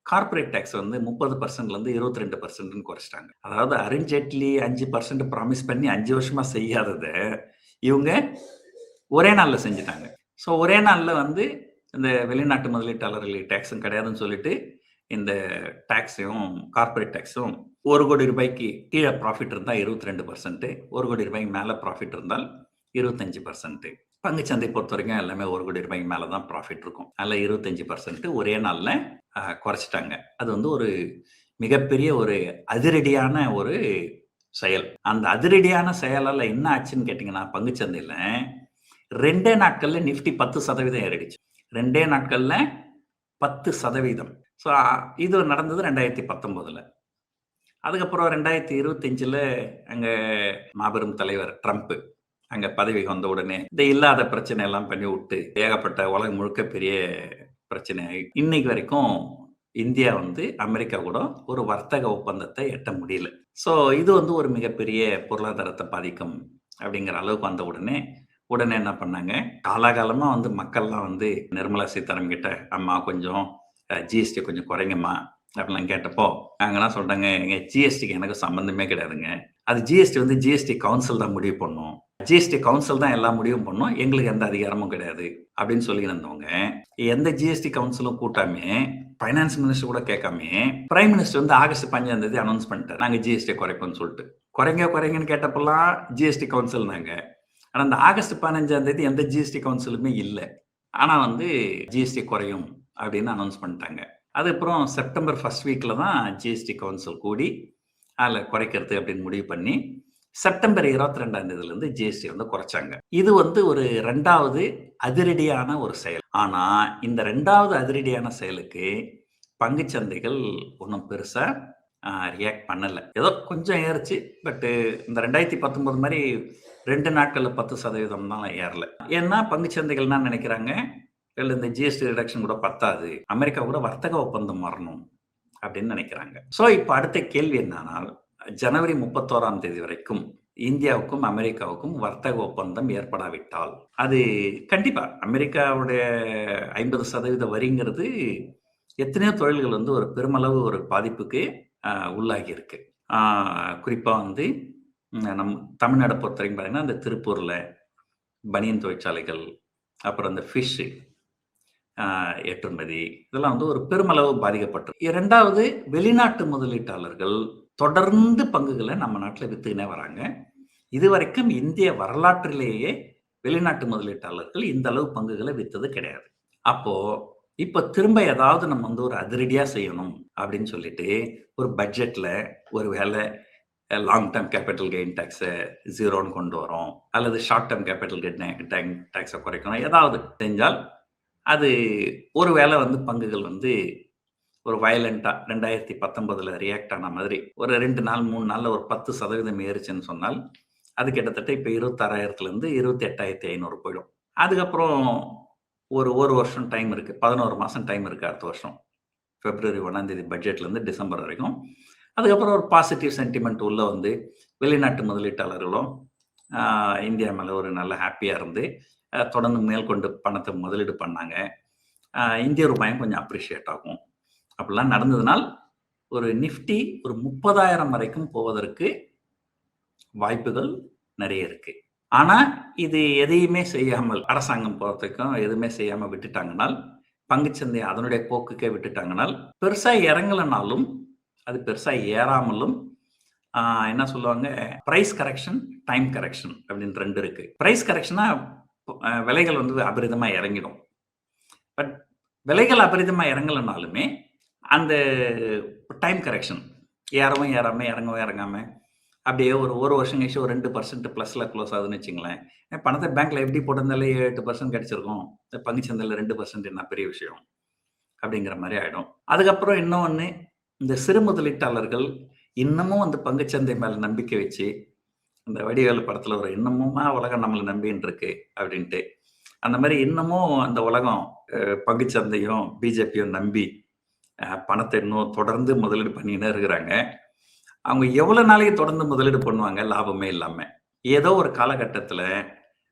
கார்பரேட் டாக்ஸ் 30%ல இருந்து 22% குறைச்சிட்டாங்க. அதாவது அருண் ஜேட்லி 5% ப்ராமிஸ் பண்ணி 5 வருஷமா செய்யாததை இவங்க ஒரே நாள்ல செஞ்சுட்டாங்க. ஸோ ஒரே நாள்ல இந்த வெளிநாட்டு முதலீட்டாளர்களுக்கு டாக்ஸும் கிடையாதுன்னு சொல்லிட்டு இந்த டாக்ஸையும் கார்பரேட் டாக்ஸும் 1 கோடி ரூபாய்க்கு கீழே ப்ராஃபிட் இருந்தால் 22%, 1 கோடி ரூபாய்க்கு மேலே ப்ராஃபிட் இருந்தால் 25%. பங்குச்சந்தை பொறுத்த வரைக்கும் எல்லாமே 1 கோடி ரூபாய்க்கு மேலே தான் ப்ராஃபிட் இருக்கும். அதில் 25% ஒரே நாளில் குறைச்சிட்டாங்க. அது ஒரு மிகப்பெரிய ஒரு அதிரடியான ஒரு செயல். அந்த அதிரடியான செயலால் என்ன ஆச்சுன்னு கேட்டிங்கன்னா, பங்குச்சந்தையில் 2 நாட்கள்ல நிஃப்டி 10% ஏறிடுச்சு. 2 நாட்கள்ல 10%. ஸோ இது நடந்தது 2019ல. அதுக்கப்புறம் 2025ல அங்க மாபெரும் தலைவர் ட்ரம்ப் அங்க பதவிக்கு வந்த உடனே இந்த இல்லாத பிரச்சனை எல்லாம் பண்ணி விட்டு ஏகப்பட்ட உலகம் முழுக்க பெரிய பிரச்சனை. இன்னைக்கு வரைக்கும் இந்தியா அமெரிக்கா கூட ஒரு வர்த்தக ஒப்பந்தத்தை எட்ட முடியல. ஸோ இது ஒரு மிகப்பெரிய பொருளாதாரத்தை பாதிக்கும் அப்படிங்கிற அளவுக்கு வந்த உடனே என்ன பண்ணாங்க, காலாகாலமா மக்கள்லாம் நிர்மலா சீதாராமன் கிட்ட, அம்மா கொஞ்சம் ஜிஎஸ்டி கொஞ்சம் குறைங்கம்மா அப்படிலாம் கேட்டப்போ நாங்கெல்லாம் சொல்றாங்க, எங்க ஜிஎஸ்டிக்கு எனக்கு சம்பந்தமே கிடையாதுங்க, அது ஜிஎஸ்டி ஜிஎஸ்டி கவுன்சில் தான் முடிவு பண்ணும், ஜிஎஸ்டி கவுன்சில் தான் எல்லாம் முடிவும் பண்ணும், எங்களுக்கு எந்த அதிகாரமும் கிடையாது அப்படின்னு சொல்லி இருந்தவங்க எந்த ஜிஎஸ்டி கவுன்சிலும் கூட்டாமே, ஃபைனான்ஸ் மினிஸ்டர் கூட கேட்காமே, பிரைம் மினிஸ்டர் ஆகஸ்ட் 5 அனௌன்ஸ் பண்ணிட்டார் நாங்க ஜிஎஸ்டி குறைப்போம்னு சொல்லிட்டு. குறைங்கன்னு கேட்டப்பெல்லாம் ஜிஎஸ்டி கவுன்சில் நாங்க. ஆனா அந்த ஆகஸ்ட் 15 எந்த ஜிஎஸ்டி கவுன்சிலுமே இல்லை. ஆனா ஜிஎஸ்டி குறையும் அப்படின்னு அனௌன்ஸ் பண்ணிட்டாங்க. அதுக்கப்புறம் செப்டம்பர் 1 வீக்ல தான் ஜிஎஸ்டி கவுன்சில் கூடி அதில் குறைக்கிறது அப்படின்னு முடிவு பண்ணி செப்டம்பர் 22ஆம் தேதியிலேருந்து ஜிஎஸ்டி வந்து குறைச்சாங்க. இது வந்து ஒரு 2வது அதிரடியான ஒரு செயல். ஆனா இந்த 2வது அதிரடியான செயலுக்கு பங்குச்சந்தைகள் ஒன்றும் பெருசா ரியாக்ட் பண்ணல. ஏதோ கொஞ்சம் ஏறுச்சு. பட்டு இந்த 2019 மாதிரி 2 நாட்கள்ல 10% தான் ஏறல. ஏன்னா பங்குச்சந்தைகள் என்ன நினைக்கிறாங்க, இல்ல இந்த ஜிஎஸ்டி ரிடக்ஷன் கூட பத்தாது. அமெரிக்கா கூட வர்த்தக ஒப்பந்தம் வரணும் அப்படின்னு நினைக்கிறாங்க. ஸோ இப்போ அடுத்த கேள்வி என்னன்னா, ஜனவரி 31ஆம் தேதி வரைக்கும் இந்தியாவுக்கும் அமெரிக்காவுக்கும் வர்த்தக ஒப்பந்தம் ஏற்படாவிட்டால், அது கண்டிப்பா அமெரிக்காவுடைய 50% வரிங்கிறது எத்தனையோ தொழில்கள் வந்து ஒரு பெருமளவு ஒரு பாதிப்புக்கு உள்ளாகி இருக்கு. குறிப்பா வந்து நம் தமிழ்நாடை பொறுத்த வரைக்கும் பார்த்தீங்கன்னா, இந்த திருப்பூர்ல பனியன் தொழிற்சாலைகள், அப்புறம் இந்த ஃபிஷ் ஏற்றுமதி இதெல்லாம் வந்து ஒரு பெருமளவு பாதிக்கப்பட்டது. 2வது வெளிநாட்டு முதலீட்டாளர்கள் தொடர்ந்து பங்குகளை நம்ம நாட்டில் வித்துக்கினே வராங்க. இதுவரைக்கும் இந்திய வரலாற்றிலேயே வெளிநாட்டு முதலீட்டாளர்கள் இந்த அளவு பங்குகளை வித்தது கிடையாது. அப்போ இப்ப திரும்ப ஏதாவது நம்ம வந்து ஒரு அதிரடியா செய்யணும் அப்படின்னு சொல்லிட்டு ஒரு பட்ஜெட்ல ஒரு வேலை லாங் டேர்ம் கேபிட்டல் கெயின் டாக்ஸை 0ன்னு கொண்டு வரோம், அல்லது ஷார்ட் டேர்ம் கேபிட்டல் கெயின் டாக்ஸை குறைக்கணும், ஏதாவது செஞ்சால் அது ஒரு வேளை வந்து பங்குகள் வந்து ஒரு வயலண்டா 2019 ரியாக்ட் ஆன மாதிரி ஒரு 2 நாள் 3 நாள்ல ஒரு 10% ஏறுச்சுன்னு சொன்னால் அது கிட்டத்தட்ட இப்போ 26,000லேருந்து 28,500 போயிடும். அதுக்கப்புறம் ஒரு வருஷம் டைம் இருக்கு, 11 மாசம் டைம் இருக்கு. அடுத்த வருஷம் பிப்ரவரி 1ஆம் தேதி பட்ஜெட்லேருந்து டிசம்பர் வரைக்கும். அதுக்கப்புறம் ஒரு பாசிட்டிவ் சென்டிமெண்ட் உள்ள வந்து வெளிநாட்டு முதலீட்டாளர்களும் இந்தியா மேலே ஒரு நல்ல ஹாப்பியா இருந்து தொடர்ந்து மேற்கொண்டு பணத்தை முதலீடு பண்ணாங்க. இந்திய ரூபாயும் கொஞ்சம் அப்ரிஷியேட் ஆகும். அப்படிலாம் நடந்ததுனால் ஒரு நிஃப்டி ஒரு 30,000 வரைக்கும் போவதற்கு வாய்ப்புகள் நிறைய இருக்கு. ஆனா இது எதையுமே செய்யாமல் அரசாங்கம் போறதுக்கும் எதுவுமே செய்யாம விட்டுட்டாங்கனால், பங்குச்சந்தை அதனுடைய போக்குக்கே விட்டுட்டாங்கனால், பெருசா இறங்கலனாலும் அது பெருசா ஏறாமலும் என்ன சொல்லுவாங்க, பிரைஸ் கரெக்ஷன், டைம் கரெக்ஷன் அப்படின்னு 2 இருக்கு. பிரைஸ் கரெக்ஷனா விலைகள் வந்து அபரிதமா இறங்கிடும். பட் விலைகள் அபரிதமா இறங்கலனாலுமே அந்த டைம் கரெக்ஷன் ஏறவும் ஏறாம இறங்கவும் இறங்காம அப்படியே ஒரு வருஷம் கழிச்சு ஒரு 2% ப்ளஸ்ல க்ளோஸ் ஆகுதுன்னு வச்சுங்களேன். பணத்தை பேங்க்ல எப்படி போட்டிருந்தாலே 8% கிடைச்சிருக்கும், பங்குச்சந்தையில் 2% என்ன பெரிய விஷயம் அப்படிங்கிற மாதிரி ஆயிடும். அதுக்கப்புறம் இன்னொன்று, இந்த சிறு முதலீட்டாளர்கள் இன்னமும் அந்த பங்குச்சந்தை மேல நம்பிக்கை வச்சு, இந்த வடிவேலு படத்துல ஒரு இன்னமுமா உலகம் நம்மளை நம்பின்னு இருக்கு அப்படின்ட்டு, அந்த மாதிரி இன்னமும் அந்த உலகம் பங்குச்சந்தையும் பிஜேபியும் நம்பி பணத்தை இன்னும் தொடர்ந்து முதலீடு பண்ணின்னு இருக்கிறாங்க. அவங்க எவ்வளவு நாளைக்கு தொடர்ந்து முதலீடு பண்ணுவாங்க லாபமே இல்லாம? ஏதோ ஒரு காலகட்டத்துல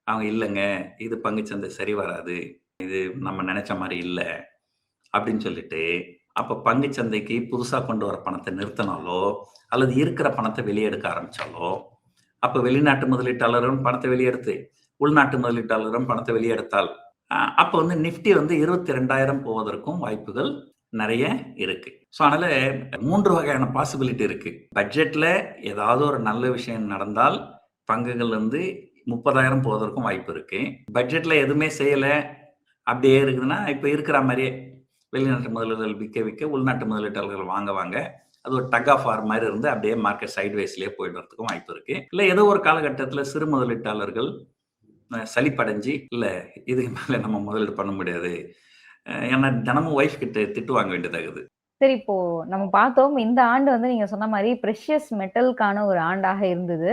அவங்க இல்லைங்க, இது பங்குச்சந்தை சரி வராது, இது நம்ம நினைச்ச மாதிரி இல்லை அப்படின்னு சொல்லிட்டு அப்ப பங்குச்சந்தைக்கு புதுசா கொண்டு வர பணத்தை நிறுத்தினாலோ அல்லது இருக்கிற பணத்தை வெளியெடுக்க ஆரம்பிச்சாலோ, அப்ப வெளிநாட்டு முதலீட்டாளரும் பணத்தை வெளியெடுத்து உள்நாட்டு முதலீட்டாளரும் பணத்தை வெளியெடுத்தால் அப்ப வந்து நிஃப்டி வந்து 22,000 போவதற்கும் வாய்ப்புகள் நிறைய இருக்கு. ஸோ அதனால 3 வகையான பாசிபிலிட்டி இருக்கு. பட்ஜெட்ல ஏதாவது ஒரு நல்ல விஷயம் நடந்தால் பங்குகள் வந்து 30,000 போவதற்கும் வாய்ப்பு இருக்கு. பட்ஜெட்ல எதுவுமே செய்யல அப்படியே இருக்குதுன்னா இப்ப இருக்கிற மாதிரியே வெளிநாட்டு முதலீடுகள் விற்க உள்நாட்டு முதலீட்டாளர்கள் வாங்க அது ஒரு டக் ஆஃப் வார் மாதிரி இருந்து அப்படியே மார்க்கெட் சைட்வேஸ்லயே போயிடுறதுக்கும் வாய்ப்பு இருக்கு. இல்ல ஏதோ ஒரு காலகட்டத்துல சிறு முதலீட்டாளர்கள் சலிப்படைஞ்சு இல்ல இதுக்கு மேல நம்ம முதலீடு பண்ண முடியாது, ஏன்னா தினமும் ஒய்ஃப் கிட்ட திட்டு வாங்க வேண்டியதாகுது. சரி, இப்போ நம்ம பார்த்தோம் இந்த ஆண்டு வந்து நீங்க சொன்ன மாதிரி ப்ரெஷியஸ் மெட்டலுக்கான ஒரு ஆண்டாக இருந்தது.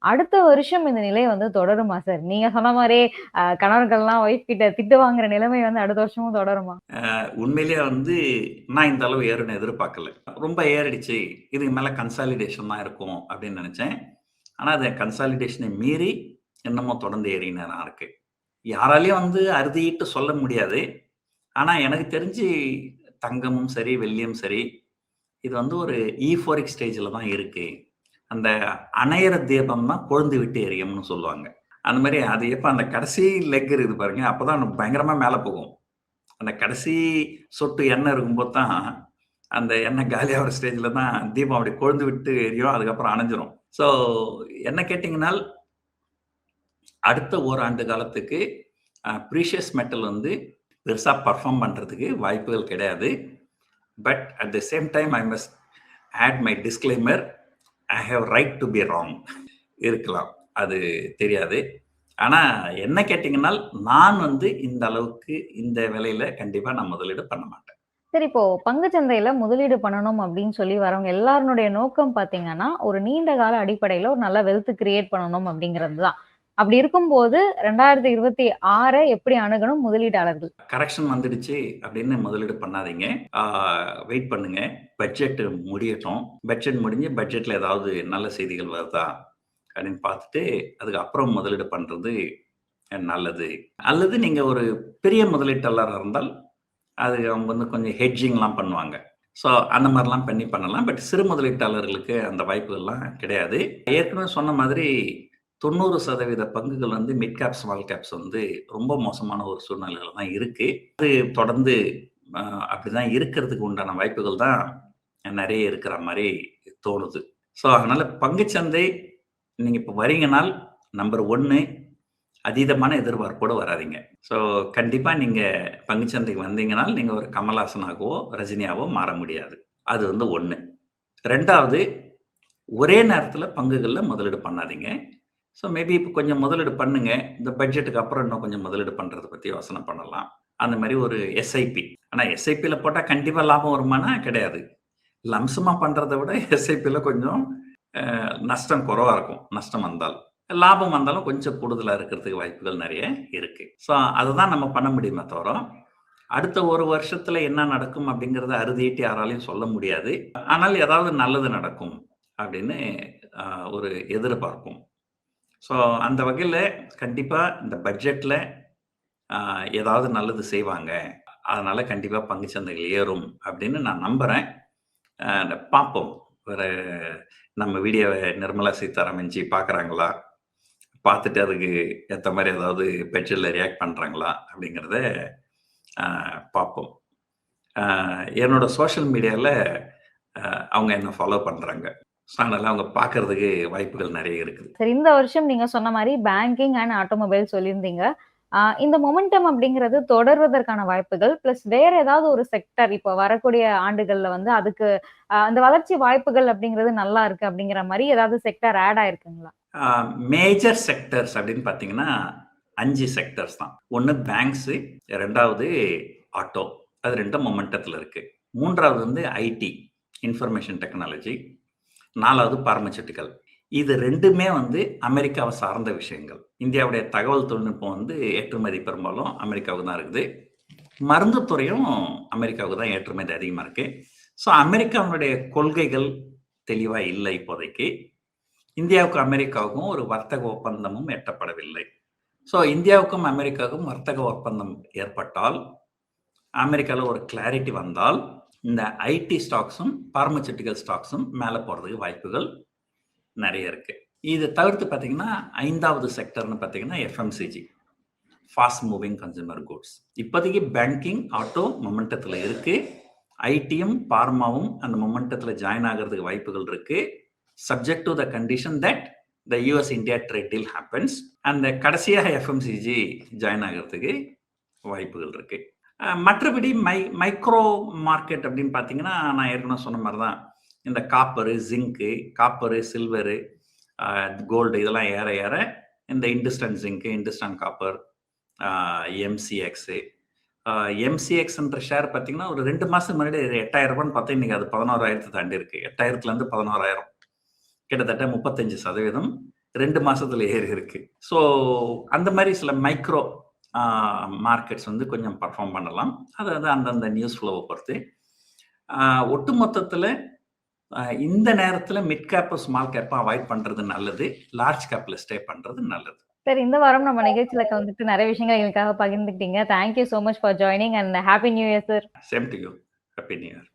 அடுத்த வருஷம் இந்த நிலை வந்து தொடருமா சார்? நீங்க சொன்ன மாதிரியே கணவர்கள்லாம் ஒய்ஃப் கிட்ட திட்டு வாங்குற நிலைமை வந்து அடுத்த வருஷமும் தொடருமா? உண்மையிலேயே வந்து நான் இந்த அளவு ஏறுன்னு எதிர்பார்க்கல. ரொம்ப ஏறிடுச்சு, இதுக்கு மேல கன்சாலிடேஷன் தான் இருக்கும் அப்படின்னு நினைச்சேன். ஆனா அது கன்சாலிடேஷனை மீறி இன்னமும் தொடர்ந்து ஏறினா இருக்கு. யாராலையும் வந்து அறுதிட்டு சொல்ல முடியாது. ஆனா எனக்கு தெரிஞ்சு தங்கமும் சரி வெள்ளியும் சரி இது வந்து ஒரு ஈஃபோரிக் ஸ்டேஜ்ல தான் இருக்கு. அந்த அணையிற தீபம்னா கொழுந்து விட்டு எரியும்னு சொல்லுவாங்க. அந்த மாதிரி அது எப்ப அந்த கடைசி லெக் இருக்குது பாருங்க, அப்பதான் பயங்கரமா மேல போகும். அந்த கடைசி சொட்டு எண்ணெய் இருக்கும்போது தான் அந்த எண்ணெய் காலியாகிற ஸ்டேஜ்ல தான் தீபம் அப்படி கொழுந்து விட்டு எரியும், அதுக்கப்புறம் அணைஞ்சிரும். ஸோ என்ன கேட்டீங்கன்னா அடுத்த ஓராண்டு காலத்துக்கு ப்ரீஷியஸ் மெட்டல் வந்து பெருசா பர்ஃபார்ம் பண்றதுக்கு வாய்ப்புகள் கிடையாது. But at the same time I must add my disclaimer, I have right to be wrong இருக்கலாம், அது தெரியாது. ஆனா என்ன கேட்டீங்கன்னா, நான் வந்து இந்த அளவுக்கு இந்த விலையில கண்டிப்பா நான் முதலீடு பண்ண மாட்டேன். சரி, இப்போ பங்குச்சந்தையில முதலீடு பண்ணணும் அப்படின்னு சொல்லி வரவங்க எல்லாருடைய நோக்கம் பார்த்தீங்கன்னா, ஒரு நீண்ட கால அடிப்படையில ஒரு நல்ல வெல்த் கிரியேட் பண்ணணும் அப்படிங்கிறது தான். அப்படி இருக்கும்போது 2026 எப்படி அணுகணும் முதலீட்டாளர்கள்? கரெக்ஷன் வந்துடுச்சு அப்படின்னு முதலீடு பண்ணாதீங்க. வெயிட் பண்ணுங்க. பட்ஜெட் முடியட்டும். பட்ஜெட் முடிஞ்சு பட்ஜெட்ல ஏதாவது நல்ல செய்திகள் வருதா அப்படின்னு பார்த்துட்டு அதுக்கப்புறம் முதலீடு பண்றது நல்லது. அல்லது நீங்க ஒரு பெரிய முதலீட்டாளராக இருந்தால் அது அவங்க வந்து கொஞ்சம் ஹெட்ஜிங்லாம் பண்ணுவாங்க. ஸோ அந்த மாதிரிலாம் பண்ணலாம். பட் சிறு முதலீட்டாளர்களுக்கு அந்த வாய்ப்புகள்லாம் கிடையாது. ஏற்கனவே சொன்ன மாதிரி 90% பங்குகள் வந்து மிட் கேப், ஸ்மால் கேப்ஸ் வந்து ரொம்ப மோசமான ஒரு சூழ்நிலையில தான் இருக்கு. அது தொடர்ந்து அப்படிதான் இருக்கிறதுக்கு உண்டான வாய்ப்புகள் தான் நிறைய இருக்கிற மாதிரி தோணுது. ஸோ அதனால பங்குச்சந்தை நீங்க இப்போ வரீங்கனால் நம்பர் 1 அதீதமான எதிர்பார்ப்போடு வராதீங்க. ஸோ கண்டிப்பா நீங்க பங்குச்சந்தைக்கு வந்தீங்கனால் நீங்க ஒரு கமல்ஹாசனாகவோ ரஜினியாவோ மாற முடியாது. அது வந்து 1. 2வது ஒரே நேரத்துல பங்குகள்ல முதலீடு பண்ணாதீங்க. ஸோ மேபி இப்போ கொஞ்சம் முதலீடு பண்ணுங்க. இந்த பட்ஜெட்டுக்கு அப்புறம் இன்னும் கொஞ்சம் முதலீடு பண்றத பத்தி யோசனை பண்ணலாம். அந்த மாதிரி ஒரு எஸ்ஐபி. ஆனா எஸ்ஐபில போட்டா கண்டிப்பா லாபம் வருமானா கிடையாது. லம்சமா பண்றதை விட எஸ்ஐபில கொஞ்சம் நஷ்டம் குறைவா இருக்கும். நஷ்டம் வந்தால் லாபம் வந்தாலும் கொஞ்சம் கூடுதலா இருக்கிறதுக்கு வாய்ப்புகள் நிறைய இருக்கு. ஸோ அதுதான் நம்ம பண்ண முடியுமே தவிர அடுத்த ஒரு வருஷத்துல என்ன நடக்கும் அப்படிங்கிறத அறுதியிட்டு யாராலையும் சொல்ல முடியாது. ஆனால் ஏதாவது நல்லது நடக்கும் அப்படின்னு ஒரு எதிர்பார்ப்போம். ஸோ அந்த வகையில கண்டிப்பா இந்த பட்ஜெட்ல ஏதாவது நல்லது செய்வாங்க. அதனால கண்டிப்பா பங்குச்சந்தைகள் ஏறும் அப்படின்னு நான் நம்புறேன். பார்ப்போம். வேற நம்ம வீடியோவை நிர்மலா சீதாராமன்ஜி பார்க்குறாங்களா, பார்த்துட்டு அதுக்கு ஏற்ற மாதிரி ஏதாவது பட்ஜெட்டில் ரியாக்ட் பண்ணுறாங்களா அப்படிங்கிறத பார்ப்போம். என்னோட சோஷியல் மீடியாவில் அவங்க என்ன ஃபாலோ பண்ணுறாங்க. ஸோ அதனால அவங்க பார்க்கறதுக்கு வாய்ப்புகள் நிறைய இருக்குது. சரி, இந்த வருஷம் நீங்க சொன்ன மாதிரி பேங்கிங் அண்ட் ஆட்டோமொபைல் சொல்லியிருந்தீங்க. இந்த மொமெண்டம் அப்படிங்கிறது தொடர்வதற்கான வாய்ப்புகள் பிளஸ் வேற ஏதாவது ஒரு செக்டர் இப்போ வரக்கூடிய ஆண்டுகள்ல வந்து அதுக்கு அந்த வளர்ச்சி வாய்ப்புகள் அப்படிங்கிறது நல்லா இருக்கு அப்படிங்கிற மாதிரி ஏதாவது செக்டர் ஆட் ஆயிருக்குங்களா? மேஜர் செக்டர்ஸ் அப்படின்னு பார்த்தீங்கன்னா 5 செக்டர்ஸ் தான். 1 பேங்க்ஸு, 2வது ஆட்டோ, அது 2 மொமெண்டத்தில் இருக்கு. 3வது வந்து ஐடி, இன்ஃபர்மேஷன் டெக்னாலஜி, 4வது பார்மசூட்டிக்கல். இது 2மே வந்து அமெரிக்காவை சார்ந்த விஷயங்கள். இந்தியாவுடைய தகவல் தொழில்நுட்பம் வந்து ஏற்றுமதி பெரும்பாலும் அமெரிக்காவுக்கு தான் இருக்குது. மருந்து துறையும் அமெரிக்காவுக்கு தான் ஏற்றுமதி அதிகமாக இருக்கு. ஸோ அமெரிக்காவுடைய கொள்கைகள் தெளிவாக இல்லை இப்போதைக்கு. இந்தியாவுக்கும் அமெரிக்காவுக்கும் ஒரு வர்த்தக ஒப்பந்தமும் எட்டப்படவில்லை. ஸோ இந்தியாவுக்கும் அமெரிக்காவுக்கும் வர்த்தக ஒப்பந்தம் ஏற்பட்டால், அமெரிக்காவில் ஒரு கிளாரிட்டி வந்தால், இந்த ஐடி ஸ்டாக்ஸும் பார்மசூட்டிக்கல் ஸ்டாக்ஸும் மேலே போகிறதுக்கு வாய்ப்புகள் நிறைய இருக்கு. இது தவிர்த்து பார்த்தீங்கன்னா 5வது செக்டர்னு பார்த்தீங்கன்னா FMCG, fast moving consumer goods. இப்போதைக்கு பேங்கிங், ஆட்டோ மொமெண்டத்தில் இருக்கு. ஐடியும் பார்மாவும் அந்த மொமெண்டத்தில் ஜாயின் ஆகிறதுக்கு வாய்ப்புகள் இருக்கு. Subject to the condition that the US India trade deal happens. அந்த கடைசியாக எஃப்எம்சிஜி ஜாயின் ஆகிறதுக்கு வாய்ப்புகள் இருக்கு. மற்றபடி மைக்ரோ மார்க்கெட் அப்படின்னு பார்த்தீங்கன்னா நான் ஏற்கனவே சொன்ன மாதிரி தான். இந்த காப்பரு, ஜிங்கு, காப்பரு, சில்வரு, கோல்டு இதெல்லாம் ஏற ஏற இந்த இண்டஸ்டன் ஜிங்கு, இண்டஸ்டன் காப்பர், எம்சிஎக்ஸ்ன்ற ஷேர் பார்த்தீங்கன்னா ஒரு 2 மாதத்துக்கு முன்னாடி 8,000 ரூபான்னு பார்த்தா இன்னைக்கு அது 11,000 தாண்டி இருக்கு. 8,000லேருந்து 11,000, கிட்டத்தட்ட 35% 2 மாசத்துல ஏறி இருக்கு. ஸோ அந்த மாதிரி சில மைக்ரோ மார்க்கெட்ஸ் வந்து கொஞ்சம் பர்ஃபார்ம் பண்ணலாம். அதாவது அந்தந்த நியூஸ் ஃப்ளோவை பொறுத்து. ஒட்டு மொத்தத்தில் இந்த நேரத்தில் மிட் கேப், ஸ்மால் கேப்பை அவாய்ட் பண்றது நல்லது. லார்ஜ் கேப்ல ஸ்டே பண்றது நல்லது. சார், இந்த வாரம் நம்ம நிகழ்ச்சியில வந்துட்டு நிறைய விஷயங்கள் எங்களுக்காக பகிர்ந்துக்கிட்டீங்க. Thank you so much for joining and happy new year sir. Same to you. Happy new year.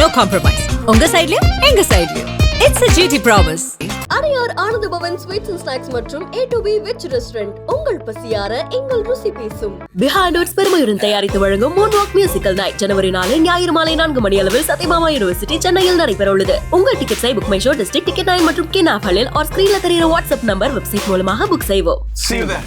No compromise. உங்க சைடுலயும் எங்க சைடுலயும். It's a GT promise. Adyar Ananda Bhavan sweets and snacks மற்றும் A2B வெஜ் ரெஸ்டாரண்ட் உங்கள் பசியார எங்கள் ருசி பேசும். பிஹாண்டோட்ஸ் பெருமையுடன் தயாரித்து வழங்கும் மூன்வாக் மியூசிக்கல் நைட் ஜனவரி 4 ஞாயிறு மாலை 4 மணி அளவில் சத்யபாமா யூனிவர்சிட்டி சென்னையில் நடைபெற உள்ளது. உங்கள் டிக்கெட்ஸை Book My Show, District ticket 9 மற்றும் கின் ஆப் ஹலில் ஸ்கிரீன்ல தெரியுற வாட்ஸ்அப் நம்பர், வெப்சைட் மூலமாக புக் செய்வோம். See you there.